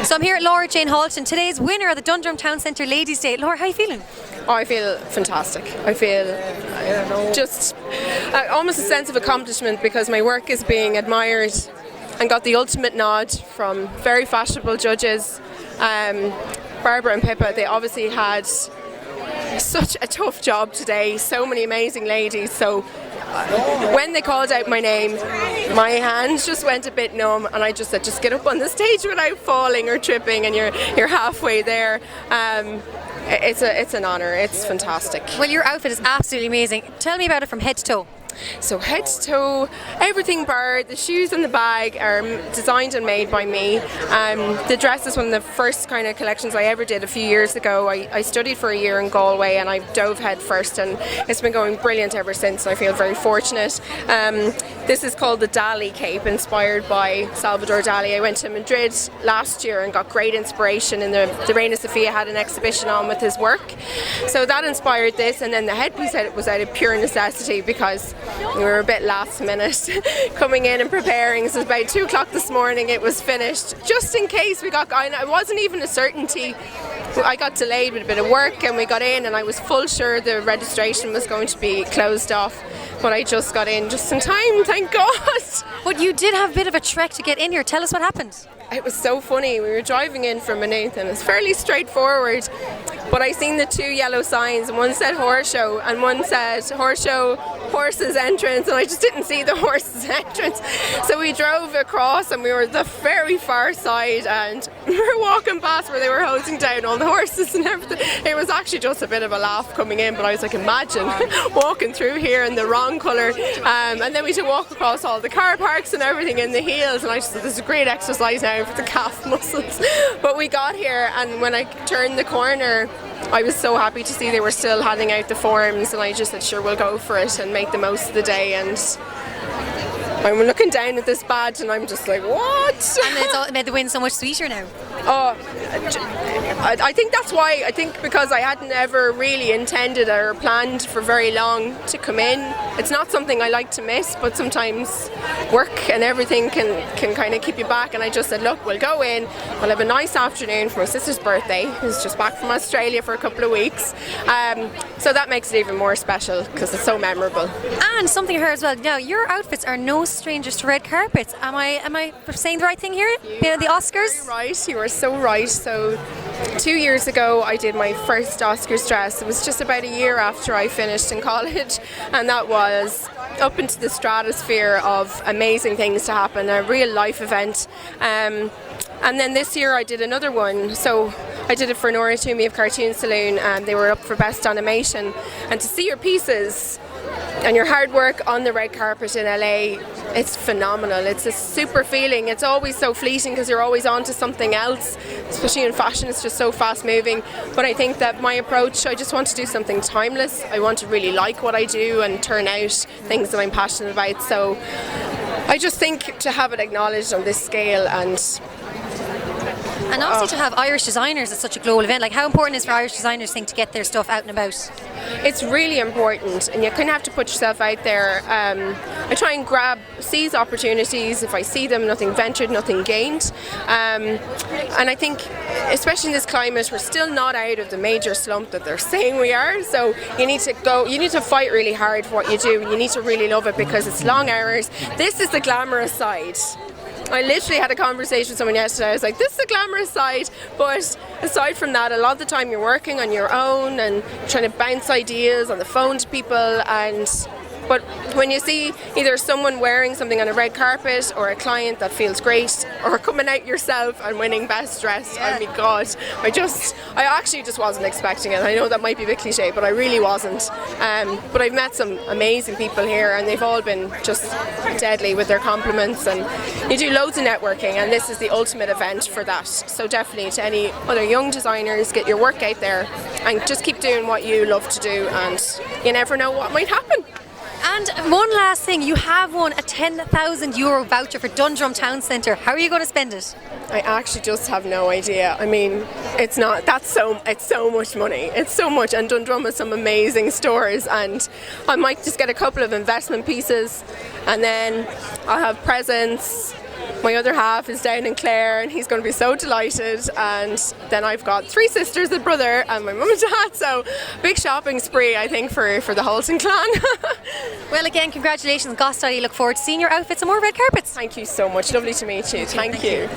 So I'm here at Laura Jane Halton, today's winner of the Dundrum Town Centre Ladies' Day. Laura, how are you feeling? Oh, I feel fantastic. I feel just almost a sense of accomplishment because my work is being admired and got the ultimate nod from very fashionable judges. Barbara and Pippa, they obviously had such a tough job today, so many amazing ladies. So when they called out my name, my hands just went a bit numb and I just said, just get up on the stage without falling or tripping, and you're halfway there. It's an honour, it's fantastic. Well, your outfit is absolutely amazing. Tell me about it from head to toe. So head to toe, everything bar, the shoes and the bag are designed and made by me. The dress is one of the first kind of collections I ever did a few years ago. I studied for a year in Galway and I dove head first, and it's been going brilliant ever since. I feel very fortunate. This is called the Dali cape, inspired by Salvador Dali. I went to Madrid last year and got great inspiration, and the Reina Sofia had an exhibition on with his work. So that inspired this, and then the headpiece was out of pure necessity because we were a bit last minute coming in and preparing. So it was about 2 o'clock this morning it was finished, just in case we got, it wasn't even a certainty. I got delayed with a bit of work and we got in, and I was full sure the registration was going to be closed off, but I just got in just in time, thank God. But you did have a bit of a trek to get in here. Tell us what happened. It was so funny. We were driving in from Maynooth and it's fairly straightforward, but I seen the 2 yellow signs, and one said horse show and one said horse show, horses entrance, and I just didn't see the horses entrance. So we drove across and we were the very far side, and we were walking past where they were hosing down all the horses and everything. It was actually just a bit of a laugh coming in, but I was like, imagine walking through here in the wrong colour, and then we had to walk across all the car parks and everything in the heels, and I just thought this is a great exercise now for the calf muscles. But we got here, and when I turned the corner I was so happy to see they were still handing out the forms, and I just said sure, we'll go for it and make the most of the day. And I'm looking down at this badge and I'm just like, what? And it made the win so much sweeter now. Oh, I think that's why. I think because I hadn't ever really intended or planned for very long to come in. It's not something I like to miss, but sometimes work and everything can kind of keep you back. And I just said, look, we'll go in, we'll have a nice afternoon for my sister's birthday, who's just back from Australia for a couple of weeks. So that makes it even more special because it's so memorable. And something here as well. Now, your outfits are no strangers to red carpets. Am I saying the right thing here? The Oscars? Right, you are so right. So 2 years ago I did my first Oscars dress. It was just about a year after I finished in college, and that was up into the stratosphere of amazing things to happen, a real life event. And then this year I did another one. So I did it for Nora Toomey of Cartoon Saloon, and they were up for Best Animation. And to see your pieces and your hard work on the red carpet in LA, it's phenomenal. It's a super feeling. It's always so fleeting because you're always on to something else, especially in fashion. It's just so fast moving. But I think that my approach, I just want to do something timeless. I want to really like what I do and turn out things that I'm passionate about. So I just think to have it acknowledged on this scale, and obviously to have Irish designers at such a global event, like how important is it for Irish designers to get their stuff out and about? It's really important, and you kind of have to put yourself out there. I try and seize opportunities. If I see them, nothing ventured, nothing gained. And I think, especially in this climate, we're still not out of the major slump that they're saying we are. So you need to fight really hard for what you do. You need to really love it because it's long hours. This is the glamorous side. I literally had a conversation with someone yesterday. I was like, this is the glamorous side, but aside from that, a lot of the time you're working on your own and trying to bounce ideas on the phone to people. But when you see either someone wearing something on a red carpet or a client that feels great, or coming out yourself and winning best dressed, oh my God, I actually just wasn't expecting it. I know that might be a bit cliche, but I really wasn't. But I've met some amazing people here, and they've all been just deadly with their compliments, and you do loads of networking, and this is the ultimate event for that. So definitely to any other young designers, get your work out there and just keep doing what you love to do, and you never know what might happen. And one last thing, you have won a €10,000 voucher for Dundrum Town Centre. How are you going to spend it? I actually just have no idea. I mean, it's so much money. It's so much, and Dundrum has some amazing stores, and I might just get a couple of investment pieces, and then I'll have presents, my other half is down in Clare and he's going to be so delighted. And then I've got 3 sisters, a brother and my mum and dad. So big shopping spree, I think, for the Holton clan. Well, again, congratulations, Goss.ie. Look forward to seeing your outfits and more red carpets. Thank you so much. Lovely to meet you. Thank you.